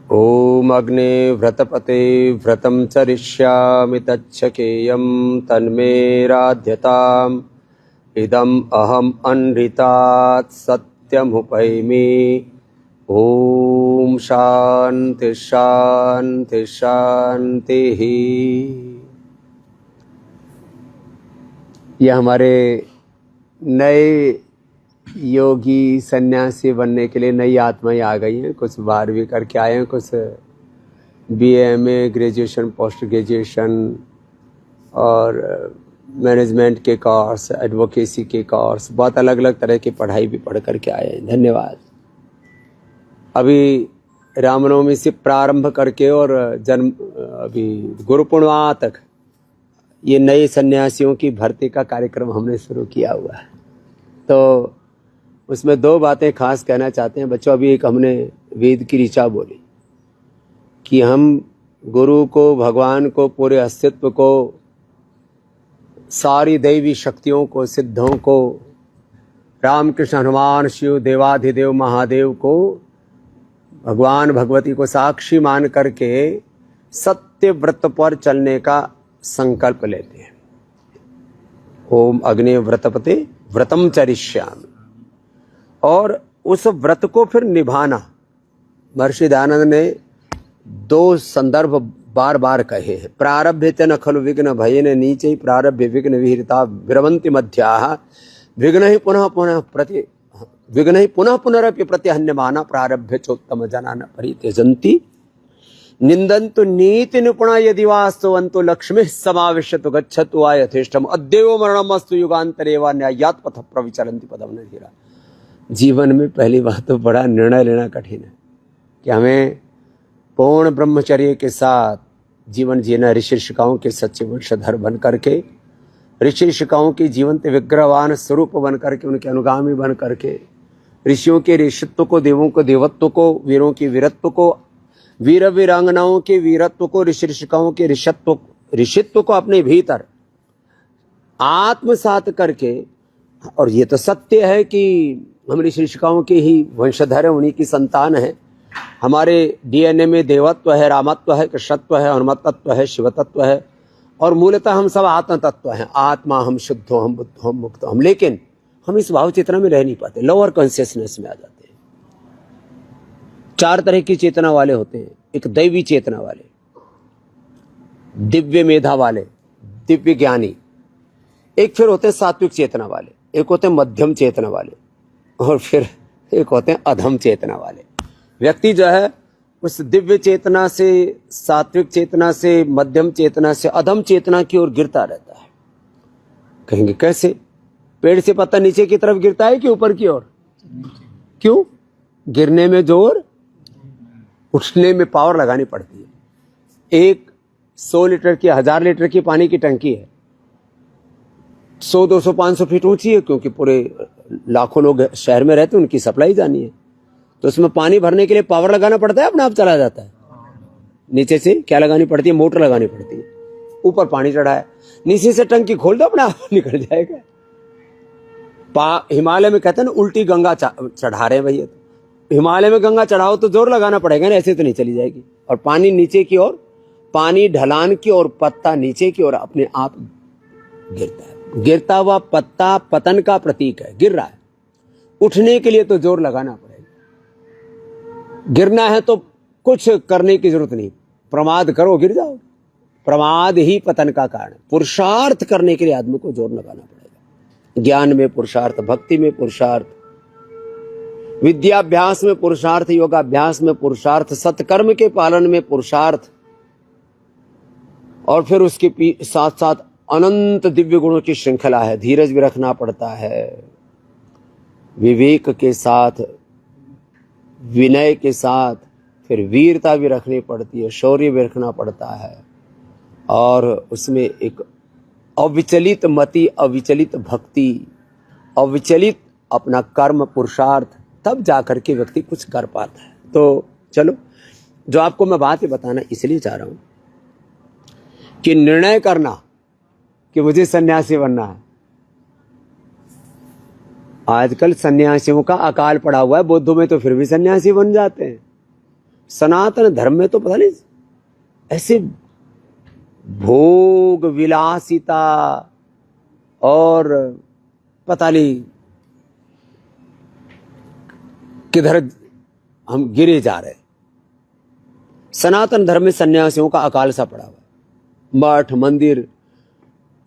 ओम अग्ने व्रतपते व्रतं चरिष्यामि तच्छकेयं तन्मे राध्यताम् इदम् अहम् अनृतात् सत्यमुपैमि। ओम शांति शांति शांति। ये हमारे नए योगी सन्यासी बनने के लिए नई आत्माएं आ गई हैं। कुछ 12वीं करके आए हैं, कुछ BA MA graduation, post graduation और मैनेजमेंट के कोर्स, एडवोकेसी के कोर्स, बहुत अलग अलग तरह की पढ़ाई भी पढ़ करके आए हैं। धन्यवाद। अभी रामनवमी से प्रारंभ करके और अभी गुरु पूर्णिमा तक ये नए सन्यासियों की भर्ती का कार्यक्रम हमने शुरू किया हुआ है। तो उसमें 2 बातें खास कहना चाहते हैं बच्चों। अभी एक हमने वेद की ऋचा बोली कि हम गुरु को, भगवान को, पूरे अस्तित्व को, सारी दैवी शक्तियों को, सिद्धों को, रामकृष्ण, हनुमान, शिव, देवाधिदेव महादेव को, भगवान भगवती को साक्षी मान करके सत्य व्रत पर चलने का संकल्प लेते हैं। ओम अग्ने व्रतपते व्रतम चरिष्यामि। और उस व्रत को फिर निभाना। महर्षि दयानंद ने 2 संदर्भ बार बार कहे हैं। प्रारब्धे न खलु विघ्न भयेन नीचे प्रारब्धे विघ्न विहृता विरवन्ति मध्याः विघ्न ही पुनः पुनरपि प्रत्यहन्यमाना प्रारब्धे चोत्तम जना न परित्यजन्ति निंदन्तु नीति निपुणा यदि वास्तवन्तु लक्ष्मी समाविश्यतु गच्छतु वा यथेष्टम अद्यैव मरणमस्तु युगान्तरे वा न्यायात् पथ प्रविचरन्ति पदम न धीरा। जीवन में पहली बात तो बड़ा निर्णय लेना कठिन है कि हमें पूर्ण ब्रह्मचर्य के साथ जीवन जीना, ऋषि ऋषिकाओं के सच्चे वंशधर बन करके, ऋषि ऋषिकाओं के जीवंत विग्रहवान स्वरूप बन करके, उनके अनुगामी बन करके, ऋषियों के ऋषित्व को, देवों को देवत्व को, वीरों के वीरत्व को, वीर वीरांगनाओं के वीरत्व को, ऋषि ऋषिकाओं के ऋषित्व को अपने भीतर आत्मसात करके। और ये तो सत्य है कि हम ऋषि ऋषिकाओं के ही वंशधर हैं, उन्हीं की संतान है। हमारे DNA में देवत्व है, रामत्व है, कृष्णत्व है, हनुमत्व है, शिवतत्व है और मूलतः हम सब आत्म तत्व हैं। आत्मा, हम शुद्ध हो, हम बुद्ध हो, हम मुक्त हो। हम लेकिन हम इस भाव चेतना में रह नहीं पाते, लोअर कॉन्शियसनेस में आ जाते हैं। 4 तरह की चेतना वाले होते हैं। एक दैवी चेतना वाले, दिव्य मेधा वाले, दिव्य ज्ञानी। एक फिर होते हैं सात्विक चेतना वाले, एक होते हैं मध्यम चेतना वाले और फिर एक होते हैं अधम चेतना वाले। व्यक्ति जो है उस दिव्य चेतना से, सात्विक चेतना से, मध्यम चेतना से अधम चेतना की ओर गिरता रहता है। कहेंगे कैसे? पेड़ से पत्ता नीचे की तरफ गिरता है कि ऊपर की ओर? क्यों? गिरने में जोर, उठने में पावर लगानी पड़ती है। एक 100 लीटर की, 1000 लीटर की पानी की टंकी है, 100, 200, 500 फीट ऊंची है, क्योंकि पूरे लाखों लोग शहर में रहते हैं, उनकी सप्लाई जानी है। तो उसमें पानी भरने के लिए पावर लगाना पड़ता है, अपने आप चला जाता है? नीचे से क्या लगानी पड़ती है? मोटर लगानी पड़ती है। ऊपर पानी चढ़ा है, नीचे से टंकी खोल दो, अपने आप निकल जाएगा। हिमालय में कहते हैं ना, उल्टी गंगा चढ़ा रहे हैं भैया। तो हिमालय में गंगा चढ़ाओ तो जोर लगाना पड़ेगा ना, ऐसे तो नहीं चली जाएगी। और पानी नीचे की ओर, पानी ढलान की ओर, पत्ता नीचे की ओर अपने आप गिरता है। गिरता हुआ पत्ता पतन का प्रतीक है, गिर रहा है। उठने के लिए तो जोर लगाना पड़ेगा। गिरना है तो कुछ करने की जरूरत नहीं, प्रमाद करो गिर जाओ। प्रमाद ही पतन का कारण है। पुरुषार्थ करने के लिए आदमी को जोर लगाना पड़ेगा। ज्ञान में पुरुषार्थ, भक्ति में पुरुषार्थ, विद्याभ्यास में पुरुषार्थ, योगाभ्यास में पुरुषार्थ, सत्कर्म के पालन में पुरुषार्थ, और फिर उसके साथ साथ अनंत दिव्य गुणों की श्रृंखला है। धीरज भी रखना पड़ता है, विवेक के साथ, विनय के साथ, फिर वीरता भी रखनी पड़ती है, शौर्य भी रखना पड़ता है, और उसमें एक अविचलित मति, अविचलित भक्ति, अविचलित अपना कर्म पुरुषार्थ, तब जाकर के व्यक्ति कुछ कर पाता है। तो चलो, जो आपको मैं बात ही बताना इसलिए चाह रहा हूं कि निर्णय करना कि मुझे सन्यासी बनना है। आजकल सन्यासियों का अकाल पड़ा हुआ है। बुद्धों में तो फिर भी सन्यासी बन जाते हैं, सनातन धर्म में तो पता नहीं ऐसे भोग विलासिता और पता नहीं किधर हम गिरे जा रहे। सनातन धर्म में सन्यासियों का अकाल सा पड़ा हुआ। मठ मंदिर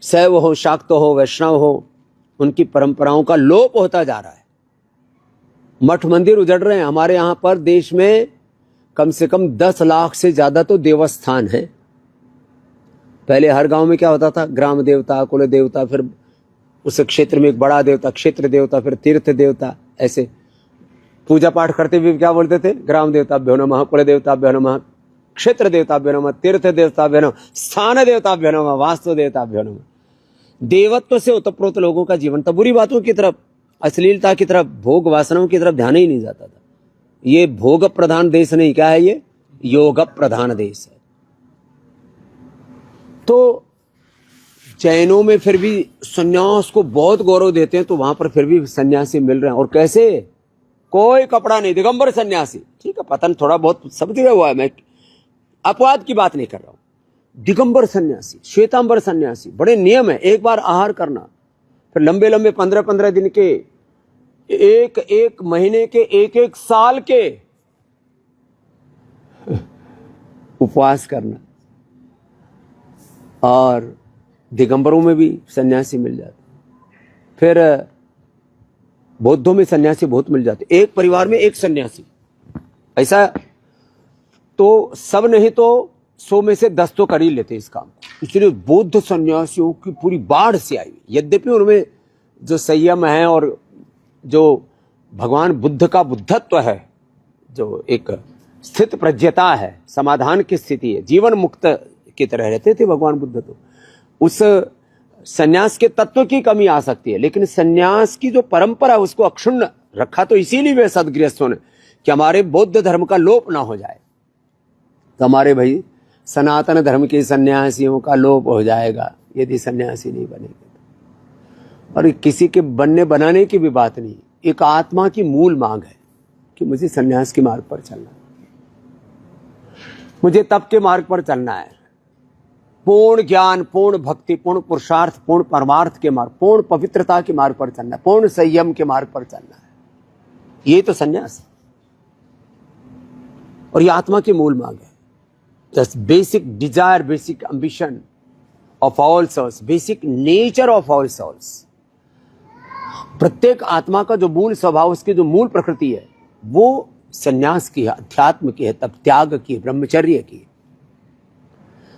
शैव हो, शाक्त हो, वैष्णव हो, उनकी परंपराओं का लोप होता जा रहा है। मठ मंदिर उजड़ रहे हैं। हमारे यहां पर देश में कम से कम 10 लाख से ज्यादा तो देवस्थान है। पहले हर गांव में क्या होता था, ग्राम देवता, कुल देवता, फिर उस क्षेत्र में एक बड़ा देवता, क्षेत्र देवता, फिर तीर्थ देवता। ऐसे पूजा पाठ करते हुए क्या बोलते थे, ग्राम देवताभ्यो नमः, कुल देवताभ्यो नमः, क्षेत्र देवताभ्यो नमः, तीर्थ देवताभ्यो नमः, स्थान देवताभ्यो नमः, वास्तु देवताभ्यो नमः। देवत्व से ओतप्रोत लोगों का जीवन था। बुरी बातों की तरफ, अश्लीलता की तरफ, भोग वासनाओं की तरफ ध्यान ही नहीं जाता था। ये भोग प्रधान देश नहीं, क्या है ये, योग प्रधान देश है। तो जैनों में फिर भी सन्यास को बहुत गौरव देते हैं, तो वहां पर फिर भी सन्यासी मिल रहे हैं। और कैसे, कोई कपड़ा नहीं, दिगंबर सन्यासी। ठीक है, पतन थोड़ा बहुत सब जगह हुआ है, मैं अपवाद की बात नहीं कर रहा हूं। दिगंबर सन्यासी, श्वेतांबर सन्यासी, बड़े नियम है। एक बार आहार करना, फिर लंबे लंबे 15-15 दिन के, एक महीने के, एक साल के उपवास करना। और दिगंबरों में भी सन्यासी मिल जाते, फिर बौद्धों में सन्यासी बहुत मिल जाते। एक परिवार में एक सन्यासी, ऐसा तो सब नहीं तो 100 में से 10 तो कर ही लेते इस काम। इसलिए बौद्ध सन्यासियों की पूरी बाढ़ से आई। यद्यपि उनमें जो संयम है और जो भगवान बुद्ध का बुद्धत्व है, जो एक स्थित प्रज्ञता है, समाधान की स्थिति है, जीवन मुक्त की तरह रहते थे भगवान बुद्ध। तो उस सन्यास के तत्व की कमी आ सकती है, लेकिन सन्यास की जो परंपरा उसको अक्षुण्ण रखा तो इसीलिए वे सदगृहस्थों ने, कि हमारे बौद्ध धर्म का लोप ना हो जाए। तो हमारे भाई सनातन धर्म के सन्यासियों का लोप हो जाएगा यदि सन्यासी नहीं बनेंगे। और किसी के बनने बनाने की भी बात नहीं, एक आत्मा की मूल मांग है कि मुझे सन्यास के मार्ग पर चलना, मुझे तप के मार्ग पर चलना है, पूर्ण ज्ञान, पूर्ण भक्ति, पूर्ण पुरुषार्थ, पूर्ण परमार्थ के मार्ग, पूर्ण पवित्रता के मार्ग पर चलना है, पूर्ण संयम के मार्ग पर चलना है। ये तो सन्यास है और ये आत्मा की मूल मांग है। Just basic desire, basic ambition of all souls, basic nature of all souls. प्रत्येक आत्मा का जो मूल स्वभाव, उसकी जो मूल प्रकृति है, वो सन्यास की है, अध्यात्म की है, तब त्याग की है, ब्रह्मचर्य की है।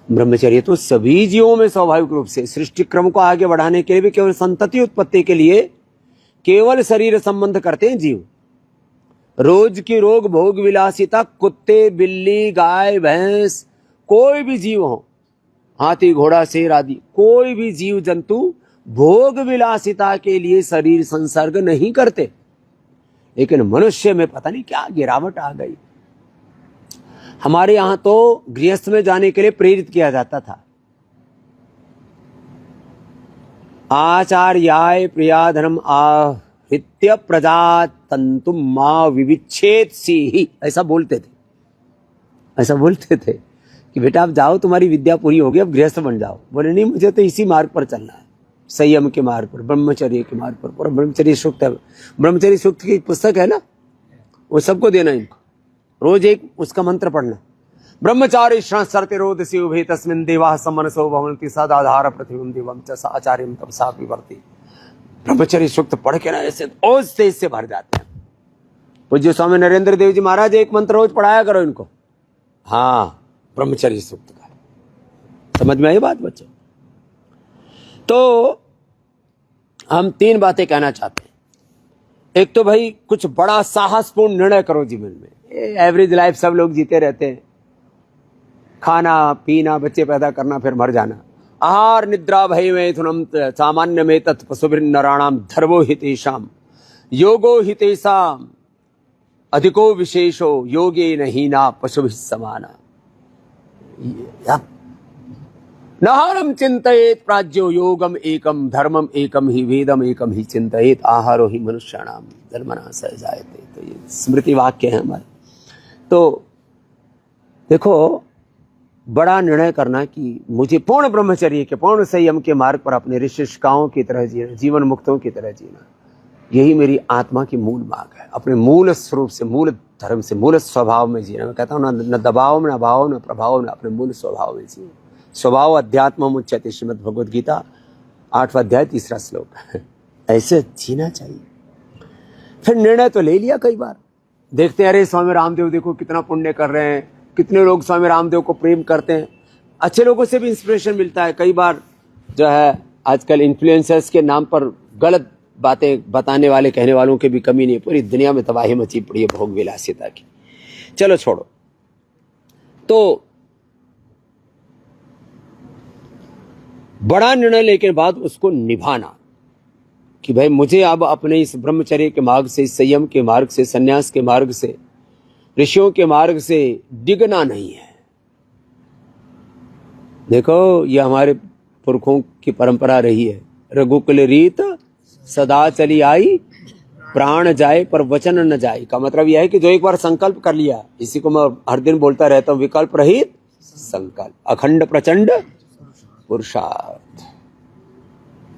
ब्रह्मचर्य तो सभी जीवों में स्वाभाविक रूप से सृष्टि क्रम को आगे बढ़ाने के लिए भी, केवल संतति उत्पत्ति के लिए केवल शरीर संबंध करते हैं जीव। रोज की रोग भोग विलासिता, कुत्ते बिल्ली गाय भैंस, कोई भी जीव हो, हाथी घोड़ा शेर आदि, कोई भी जीव जंतु भोग विलासिता के लिए शरीर संसर्ग नहीं करते। लेकिन मनुष्य में पता नहीं क्या गिरावट आ गई। हमारे यहां तो गृहस्थ में जाने के लिए प्रेरित किया जाता था। आचार्याय प्रियाधनम आहृत्य प्रजा तंतु मां विविच्छेद सी, ऐसा बोलते थे। ऐसा बोलते थे कि बेटा आप जाओ, तुम्हारी विद्या पूरी होगी, अब गृहस्थ बन जाओ। बोले नहीं, मुझे तो इसी मार्ग पर चलना है, संयम के मार्ग पर, ब्रह्मचर्य के मार्ग पर। पूरा ब्रह्मचर्य सूक्त है, ब्रह्मचर्य सूक्त की पुस्तक है ना, वो सबको देना इनको, रोज एक उसका मंत्र पढ़ना। ब्रह्मचारी संसरते रोदसी उभे तस्मिन् देवाः समनसो भवन्ति सदाधार पृथ्वीं दिवं च आचार्यं तपसा विवर्ति। ब्रह्मचर्य सूक्त पढ़ के ना ऐसे ओज तेज से भर जाते हैं। पूज्य स्वामी नरेंद्र देव जी महाराज एक मंत्र रोज पढ़ाया करो इनको। हाँ, ब्रह्मचर्य सूक्त का। समझ में आई बात बच्चों? तो हम 3 बातें कहना चाहते हैं। एक तो भाई कुछ बड़ा साहसपूर्ण निर्णय करो जीवन में। एवरेज लाइफ सब लोग जीते रहते हैं, खाना पीना, बच्चे पैदा करना, फिर मर जाना। आहार निद्रा भय मैथुनम सामान्य में तत् पशुभिर्नराणाम धर्मो हितेषाम योगो हितेषाम अधिको विशेषो योगे नहीना पशुभिः समाना। नहारम चिंतयेत प्राज्यो योगम एकम धर्मम एकम ही वेदम एकम ही चिंतयेत आहारो ही मनुष्याणाम धर्मना स जायते। तो ये स्मृति वाक्य है हमारे। तो देखो, बड़ा निर्णय करना कि मुझे पूर्ण ब्रह्मचर्य के, पूर्ण संयम के मार्ग पर अपने ऋषि शिष्यों की तरह जीना, जीवन मुक्तों की तरह जीना, यही मेरी आत्मा की मूल मांग है। अपने मूल स्वरूप से, मूल धर्म से, मूल स्वभाव में जीना। मैं कहता हूँ न दबाव में, न अभाव, न प्रभाव में, अपने मूल स्वभाव में जीना। स्वभाव अध्यात्म उच्यते, श्रीमद् भगवद गीता 8वां अध्याय 3रा श्लोक। ऐसे जीना चाहिए। फिर निर्णय तो ले लिया कई बार, देखते हैं अरे स्वामी रामदेव देखो कितना पुण्य कर रहे हैं, कितने लोग स्वामी रामदेव को प्रेम करते हैं। अच्छे लोगों से भी इंस्पिरेशन मिलता है। कई बार जो है आजकल इन्फ्लुएंसर्स के नाम पर गलत बातें बताने वाले, कहने वालों की भी कमी नहीं। पूरी दुनिया में तबाही मची पड़ी है भोग विलासिता की। चलो छोड़ो। तो बड़ा निर्णय लेके बाद उसको निभाना कि भाई मुझे अब अपने इस ब्रह्मचर्य के मार्ग से, इस संयम के मार्ग से, संन्यास के मार्ग से, ऋषियों के मार्ग से डिगना नहीं है। देखो, ये हमारे पुरखों की परंपरा रही है। रघुकुल रीत सदा चली आई, प्राण जाए पर वचन न जाए। का मतलब यह है कि जो एक बार संकल्प कर लिया, इसी को मैं हर दिन बोलता रहता हूं, विकल्प रहित संकल्प, अखंड प्रचंड पुरुषार्थ।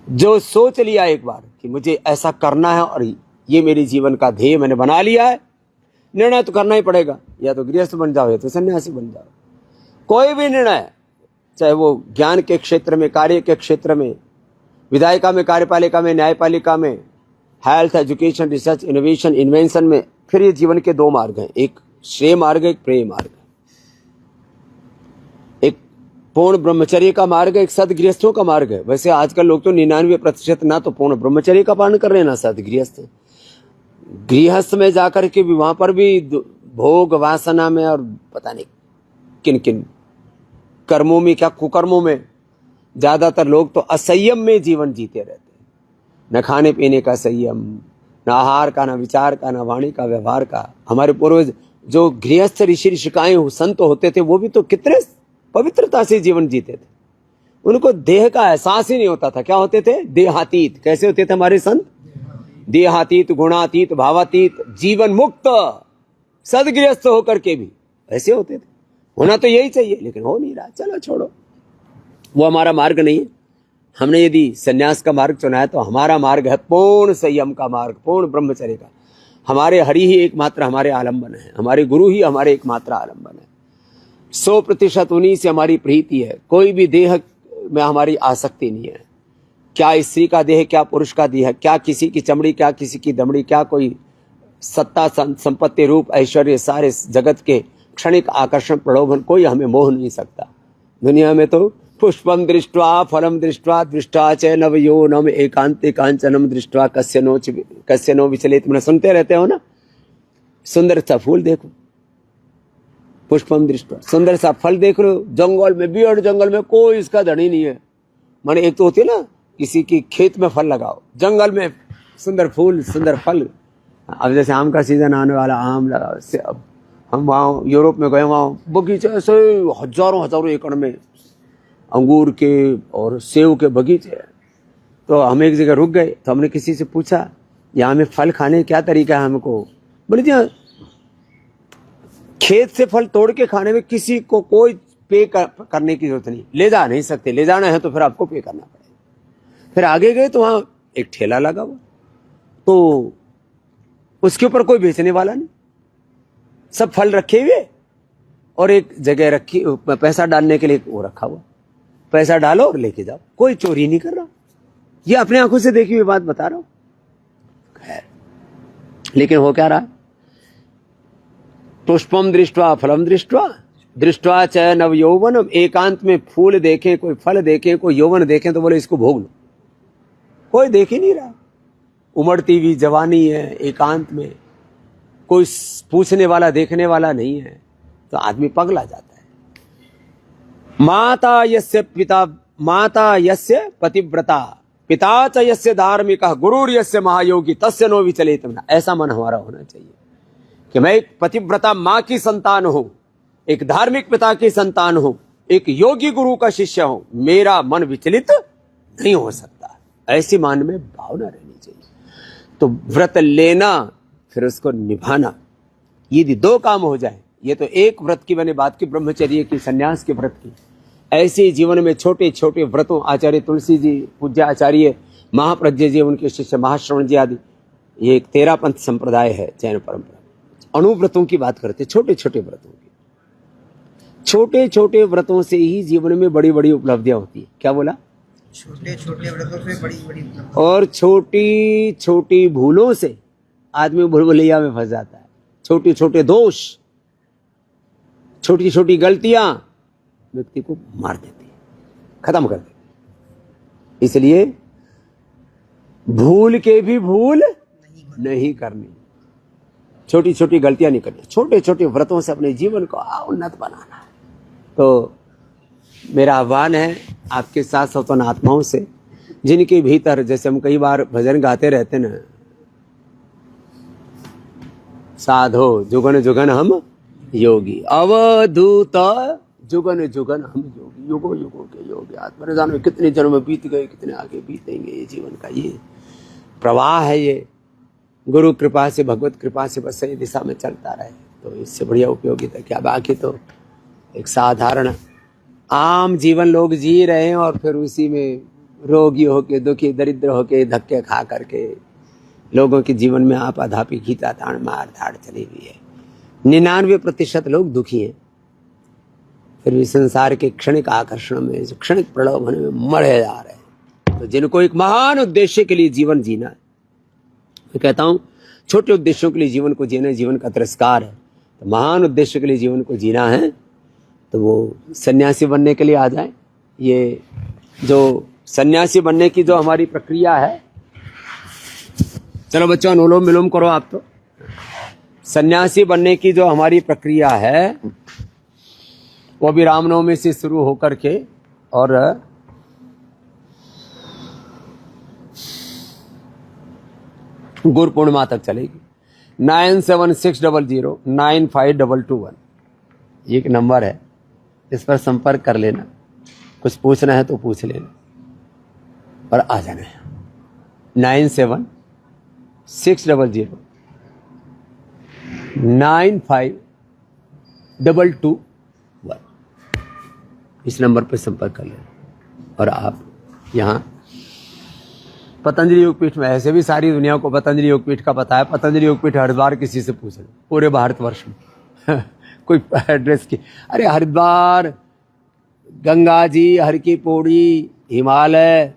जो सोच लिया एक बार कि मुझे ऐसा करना है और ये मेरे जीवन का ध्येय मैंने बना लिया है, निर्णय तो करना ही पड़ेगा। या तो गृहस्थ बन जाओ या तो सन्यासी बन जाओ। कोई भी निर्णय, चाहे वो ज्ञान के क्षेत्र में, कार्य के क्षेत्र में, विधायिका में, कार्यपालिका में, न्यायपालिका में, health, education, research, innovation, invention में, फिर ये जीवन के 2 मार्ग हैं। एक श्रेय मार्ग है, एक प्रेय मार्ग है। एक पूर्ण ब्रह्मचर्य का मार्ग है, एक सदगृहस्थों का मार्ग है। वैसे आजकल लोग तो 99% ना तो पूर्ण ब्रह्मचर्य का पालन कर रहे हैं, ना सदगृहस्थ। गृहस्थ में जाकर के भी, वहां पर भी भोग वासना में और पता नहीं किन किन कर्मों में, क्या कुकर्मों में ज्यादातर लोग तो असंयम में जीवन जीते रहते हैं। न खाने पीने का संयम, न आहार का, न विचार का, न वाणी का, व्यवहार का। हमारे पूर्वज जो गृहस्थ ऋषि ऋषिकाएं संत होते थे, वो भी तो कितने पवित्रता से जीवन जीते थे। उनको देह का एहसास ही नहीं होता था। क्या होते थे? देहातीत। कैसे होते थे हमारे संत? देहातीत, गुणातीत, भावातीत, जीवन मुक्त, सदगृहस्थ होकर के भी ऐसे होते थे। होना तो यही चाहिए, लेकिन हो नहीं रहा। चलो छोड़ो, वो हमारा मार्ग नहीं है। हमने यदि संन्यास का मार्ग चुना है तो हमारा मार्ग है पूर्ण संयम का मार्ग, पूर्ण ब्रह्मचर्य का। हमारे हरि ही एकमात्र हमारे आलंबन है, हमारे गुरु ही हमारे एकमात्र आलंबन है। 100% उन्हीं से हमारी प्रीति है। कोई भी देह में हमारी आसक्ति नहीं है। क्या स्त्री का देह, क्या पुरुष का देह, क्या किसी की चमड़ी, क्या किसी की दमड़ी, क्या कोई सत्ता, संपत्ति, रूप, ऐश्वर्य, सारे जगत के क्षणिक आकर्षण, प्रलोभन, कोई हमें मोह नहीं सकता। दुनिया में तो पुष्पम दृष्ट्वा फलम दृष्ट्वा दृष्टा च नवयोनम एकांते कांचनम दृष्ट्वा कस्य नो विचलित। मैंने सुनते रहते हो ना, सुंदर सा फूल देखो, पुष्पम दृष्ट्वा, सुंदर सा फल देख लो। जंगल में, बियड जंगल में कोई इसका धनी नहीं है। माने एक तो होती है ना, किसी की खेत में फल लगाओ, जंगल में सुंदर फूल, सुंदर फल। अब जैसे आम का सीजन आने वाला, आम लगाओ। अब हम वहाँ यूरोप में गए, वहाँ बगीचे ऐसे हजारों एकड़ में अंगूर के और सेव के बगीचे। तो हम एक जगह रुक गए, तो हमने किसी से पूछा यहाँ में फल खाने क्या तरीका है हमको? बोले जी खेत से फल तोड़ के खाने में किसी को कोई पे करने की जरूरत नहीं, ले जा नहीं सकते। ले जाना है तो फिर आपको पे करना पड़ेगा। फिर आगे गए तो वहां एक ठेला लगा हुआ, तो उसके ऊपर कोई बेचने वाला नहीं, सब फल रखे हुए और एक जगह रखी, पैसा डालने के लिए वो रखा हुआ। पैसा डालो और लेके जाओ, कोई चोरी नहीं कर रहा। ये अपने आंखों से देखी हुई बात बता रहा हूं। लेकिन हो क्या रहा? पुष्पम दृष्ट्वा फलम दृष्ट्वा दृष्ट्वा च नव यौवनम। एकांत में फूल देखें, कोई फल देखें, कोई यौवन देखें तो बोले इसको भोग लो। कोई देख ही नहीं रहा। उमड़ती हुई जवानी है, एकांत में कोई पूछने वाला, देखने वाला नहीं है, तो आदमी पगला जाता है। माता यस्य पिता, माता यस्य पतिव्रता, पिता च यस्य धार्मिक, गुरुर यस्य महायोगी, तस्य नो विचलित। ऐसा मन हमारा होना चाहिए कि मैं एक पतिव्रता माँ की संतान हूं, एक धार्मिक पिता की संतान हूं, एक योगी गुरु का शिष्य हूं, मेरा मन विचलित नहीं हो सकता। ऐसी मन में भावना रहनी चाहिए। तो व्रत लेना, फिर उसको निभाना, यदि 2 काम हो जाए, ये तो एक व्रत की मैंने बात की, ब्रह्मचर्य की, संन्यास के व्रत की। ऐसे जीवन में छोटे छोटे व्रतों, आचार्य तुलसी जी, पूज्य आचार्य महाप्रज्ञ जी, उनके शिष्य महाश्रवण जी आदि, ये एक 13 पंथ संप्रदाय है जैन परंपरा। अणुव्रतों की बात करते, छोटे छोटे व्रतों की। छोटे छोटे व्रतों से ही जीवन में बड़ी बड़ी उपलब्धियां होती है। क्या बोला? छोटे छोटे व्रतों से बड़ी बड़ी और छोटी छोटी भूलों से आदमी भूलभुलैया में फंस जाता है। छोटे छोटे दोष, छोटी छोटी गलतियां व्यक्ति को मार देती है, खत्म कर देती। इसलिए भूल के भी भूल नहीं करनी, छोटी छोटी गलतियां नहीं करनी, छोटे छोटे व्रतों से अपने जीवन को उन्नत बनाना है। तो मेरा आह्वान है आपके साथ सौतन आत्माओं से, जिनके भीतर, जैसे हम कई बार भजन गाते रहते ना, साधो जुगन जुगन हम योगी, अवधूत जुगन जुगन हम योगी, युगो युगो के योगी। आत्मा जानो कितने जन्म बीत गए, कितने आगे बीतेंगे। ये जीवन का ये प्रवाह है, ये गुरु कृपा से, भगवत कृपा से बस सही दिशा में चलता रहे, तो इससे बढ़िया उपयोगिता क्या। बाकी तो एक साधारण आम जीवन लोग जी रहे हैं और फिर उसी में रोगी होके, दुखी दरिद्र होके, धक्के खा करके लोगों के जीवन में आपाधापी, खींचा ताण, मार धाड़ चली हुई है। 99% लोग दुखी हैं, फिर भी संसार के क्षणिक आकर्षण में, क्षणिक प्रलोभन में मरे जा रहे हैं। तो जिनको एक महान उद्देश्य के लिए जीवन जीना है, मैं कहता हूं छोटे उद्देश्यों के लिए जीवन को जीना जीवन का तिरस्कार है। तो महान उद्देश्य के लिए जीवन को जीना है तो वो सन्यासी बनने के लिए आ जाए। ये जो सन्यासी बनने की जो हमारी प्रक्रिया है, चलो बच्चों अनुलोम विलोम करो आप। तो सन्यासी बनने की जो हमारी प्रक्रिया है वो भी रामनवमी से शुरू होकर के और गुरु पूर्णिमा तक चलेगी। 9760095221 ये एक नंबर है, इस पर संपर्क कर लेना। कुछ पूछना है तो पूछ लेना और आ जाना है। 9760095221 इस नंबर पर संपर्क कर लेना। और आप यहाँ पतंजलि योगपीठ में, ऐसे भी सारी दुनिया को पतंजलि योगपीठ का पता है। पतंजलि योगपीठ हरिद्वार किसी से पूछ लो, पूरे भारतवर्ष में कोई एड्रेस की, अरे हरिद्वार, गंगा जी, हर की पौड़ी, हिमालय,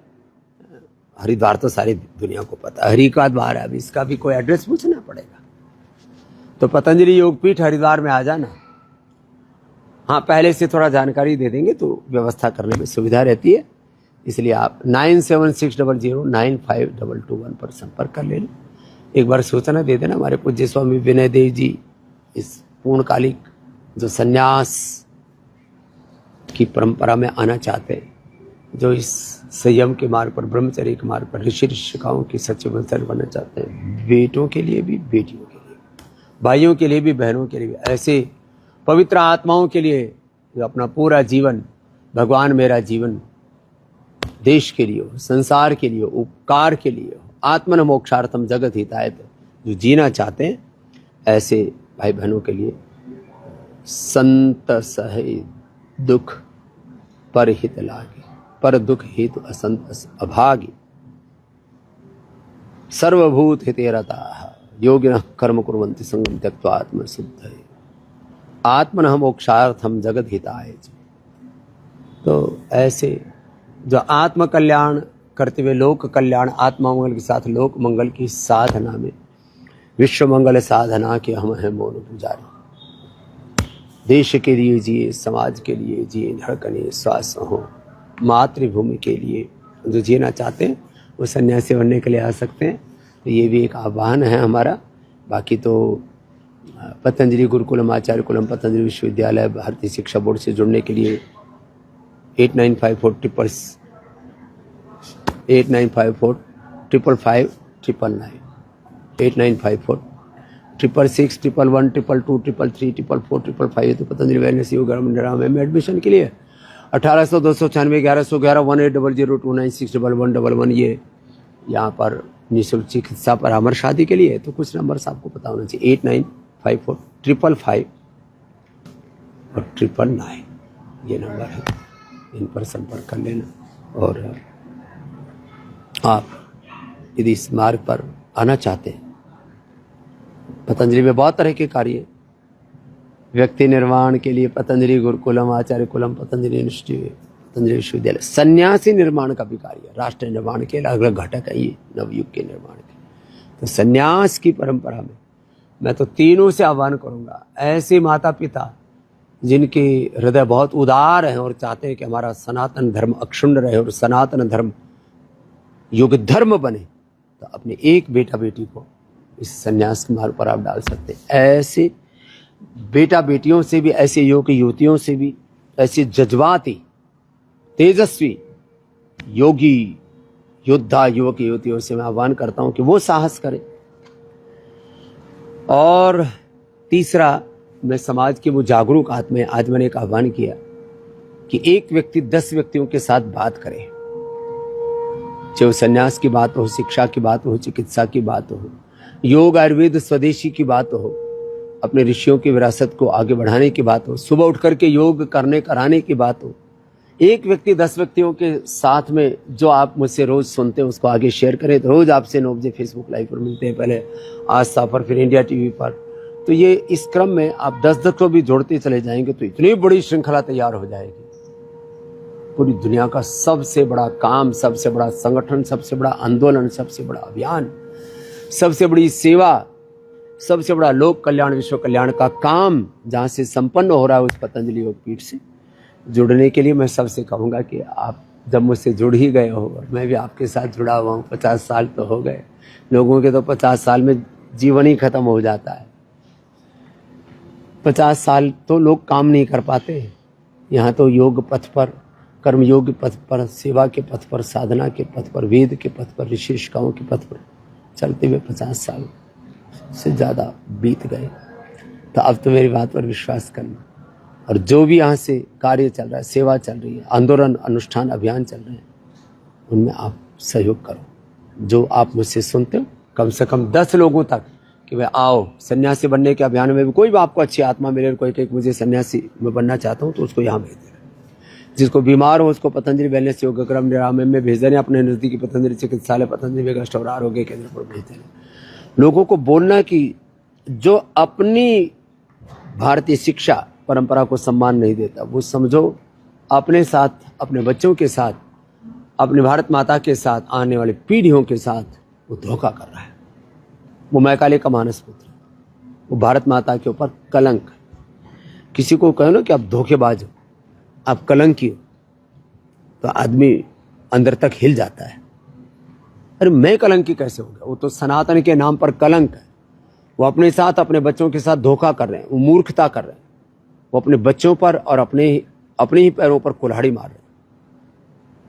हरिद्वार तो सारी दुनिया को पता है। हरि का द्वार है, अभी इसका भी कोई एड्रेस पूछना पड़ेगा। तो पतंजलि योगपीठ हरिद्वार में आ जाना। हाँ, पहले से थोड़ा जानकारी दे देंगे तो व्यवस्था करने में सुविधा रहती है। इसलिए आप 9760095221 पर संपर्क कर लेना। एक बार सूचना दे देना। हमारे पूज्य स्वामी विनय देव जी इस पूर्णकालिक जो संन्यास की परंपरा में आना चाहते हैं, जो इस संयम के मार्ग पर, ब्रह्मचर्य के मार्ग पर ऋषि ऋषिकाओं की सच्चे वंशज बनना चाहते हैं, बेटों के लिए भी, बेटियों के लिए, भाइयों के लिए भी, बहनों के लिए भी, ऐसे पवित्र आत्माओं के लिए जो अपना पूरा जीवन, भगवान मेरा जीवन देश के लिए हो, संसार के लिए, उपकार के लिए हो, आत्मन मोक्षार्थम जगत हिताय जो जीना चाहते हैं, ऐसे भाई बहनों के लिए संत सहे दुख पर हित लागे, पर दुख हेतु असंत अभागी, सर्वभूत हितेरता योगिनः कर्म कुर्वन्ति संगम त्यक्त्वा आत्मशुद्धये आत्मनः मोक्षार्थम जगत हिताय। तो ऐसे जो आत्म कल्याण करते हुए लोक कल्याण, आत्मा मंगल के साथ लोक मंगल की साधना में, विश्व मंगल साधना के हम हैं मौन पुजारी। देश के लिए जिए, समाज के लिए जिए, धड़कने श्वास हो, मातृभूमि के लिए जो जीना चाहते हैं वो सन्यासी बनने के लिए आ सकते हैं। तो ये भी एक आह्वान है हमारा। बाकी तो पतंजलि गुरुकुलम, आचार्य कुलम, पतंजलि विश्वविद्यालय, भारतीय शिक्षा बोर्ड से जुड़ने के लिए 8954 8954 तो पतंजलि वेलनेस योग मंडल में एडमिशन के लिए 1800-296-1111-002961111 ये यहाँ पर निःशुल्क चिकित्सा परामर्श आदि के लिए। तो कुछ नंबर आपको पता होना चाहिए। 8954 और 999 ये नंबर है, इन पर संपर्क कर लेना। और आप यदि इस मार्ग पर आना चाहते हैं, पतंजलि में बहुत तरह के कार्य, व्यक्ति निर्माण के लिए पतंजलि गुरुकुलम, आचार्य कुलम, पतंजलि इंस्टीट्यूट, पतंजलि विश्वविद्यालय, सन्यासी निर्माण का भी कार्य, राष्ट्र निर्माण के अलग अलग घटक है ये नवयुग के निर्माण के। तो सन्यास की परंपरा में मैं तो तीनों से आह्वान करूंगा, ऐसे माता पिता जिनके हृदय बहुत उदार हैं और चाहते हैं कि हमारा सनातन धर्म अक्षुण्ण रहे और सनातन धर्म युग धर्म बने, तो अपने एक बेटा बेटी को इस सन्यास के मार्ग पर आप डाल सकते हैं। ऐसे बेटा बेटियों से भी, ऐसे युवक युवतियों से भी, ऐसे जज्बाती तेजस्वी योगी योद्धा युवक युवतियों से मैं आह्वान करता हूं कि वो साहस करें। और तीसरा, मैं समाज के वो जागरूक आत्मा, आज मैंने एक आह्वान किया कि एक व्यक्ति 10 व्यक्तियों के साथ बात करे, चाहे संन्यास की बात हो, शिक्षा की बात हो, चिकित्सा की बात हो, योग आयुर्वेद स्वदेशी की बात हो, अपने ऋषियों की विरासत को आगे बढ़ाने की बात हो, सुबह उठ करके योग करने कराने की बात हो। एक व्यक्ति 10 व्यक्तियों के साथ में जो आप मुझसे रोज सुनते हैं उसको आगे शेयर करें। तो रोज आपसे 9 बजे फेसबुक लाइव पर मिलते हैं, पहले आस्था पर, फिर इंडिया टीवी पर। तो ये इस क्रम में आप 10 को भी जोड़ते चले जाएंगे तो इतनी बड़ी श्रृंखला तैयार हो जाएगी। पूरी दुनिया का सबसे बड़ा काम, सबसे बड़ा संगठन, सबसे बड़ा आंदोलन, सबसे बड़ा अभियान, सबसे बड़ी सेवा, सबसे बड़ा लोक कल्याण, विश्व कल्याण का काम जहां से संपन्न हो रहा है, उस पतंजलि योग पीठ से जुड़ने के लिए मैं सबसे कहूँगा कि आप जब मुझसे जुड़ ही गए हो, और मैं भी आपके साथ जुड़ा हुआ हूँ, 50 साल तो हो गए। लोगों के तो 50 साल में जीवन ही खत्म हो जाता है। 50 साल तो लोग काम नहीं कर पाते। यहाँ तो योग पथ पर, कर्मयोग पथ पर, सेवा के पथ पर, साधना के पथ पर, वेद के पथ पर, ऋषिशिकाओं के पथ पर चलते हुए 50 साल से ज़्यादा बीत गए। तो अब तो मेरी बात पर विश्वास करना, और जो भी यहाँ से कार्य चल रहा है, सेवा चल रही है, आंदोलन, अनुष्ठान, अभियान चल रहे हैं, उनमें आप सहयोग करो। जो आप मुझसे सुनते हो, कम से कम 10 लोगों तक कि भाई आओ सन्यासी बनने के अभियान में भी कोई भी आपको अच्छी आत्मा मिले, कोई कहे मुझे सन्यासी में बनना चाहता हूँ, तो उसको यहाँ भेज देना। जिसको बीमार हो उसको पतंजलि वेलनेस योगक्रम निरामय में भेज देना, अपने नज़दीकी पतंजलि चिकित्सालय, पतंजलि वेगस्ट और आरोग्य केंद्र पर भेज देना। लोगों को बोलना कि जो अपनी भारतीय शिक्षा परंपरा को सम्मान नहीं देता, वो समझो अपने साथ, अपने बच्चों के साथ, अपनी भारत माता के साथ, आने वाली पीढ़ियों के साथ वो धोखा कर रहा है। वो मैकाले का मानस पुत्र, वो भारत माता के ऊपर कलंक। किसी को कहो ना कि आप धोखेबाज हो, आप कलंकी हो, तो आदमी अंदर तक हिल जाता है। अरे मैं कलंकी कैसे हो गया? वो तो सनातन के नाम पर कलंक है। वो अपने साथ, अपने बच्चों के साथ धोखा कर रहे हैं, वो मूर्खता कर रहे हैं। वो अपने बच्चों पर और अपने ही पैरों पर कुल्हाड़ी मार रहे हैं।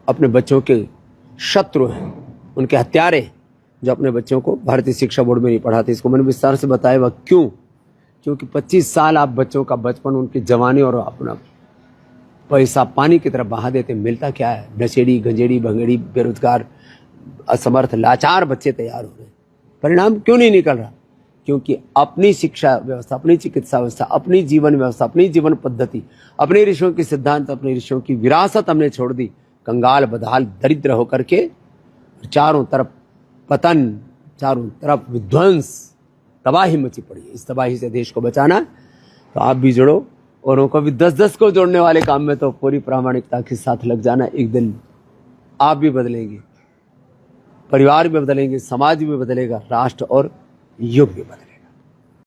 अपने बच्चों के शत्रु हैं, उनके हत्यारे, जो अपने बच्चों को भारतीय शिक्षा बोर्ड में नहीं पढ़ाते। इसको मैंने विस्तार से बताया। वह क्यों? क्योंकि 25 साल आप बच्चों का बचपन, उनकी जवानी और अपना पैसा पानी की तरफ बहा देते। मिलता क्या है? नशेड़ी, गंजेड़ी, भंगेड़ी, बेरोजगार, असमर्थ, लाचार बच्चे तैयार हो रहे हैं। परिणाम क्यों नहीं निकल रहा? क्योंकि अपनी शिक्षा व्यवस्था, अपनी चिकित्सा व्यवस्था, अपनी जीवन व्यवस्था, अपनी जीवन पद्धति, अपने ऋषियों के सिद्धांत, अपने ऋषियों की विरासत हमने छोड़ दी। कंगाल, बदहाल, दरिद्र होकर के चारों तरफ पतन, चारों तरफ विध्वंस, तबाही मची पड़ी है। इस तबाही से देश को बचाना, तो आप भी जुड़ो, औरों को भी 10-10 को जोड़ने वाले काम में तो पूरी प्रामाणिकता के साथ लग जाना। एक दिन आप भी बदलेंगे, परिवार भी बदलेंगे, समाज भी बदलेगा, राष्ट्र और युग भी बदलेगा।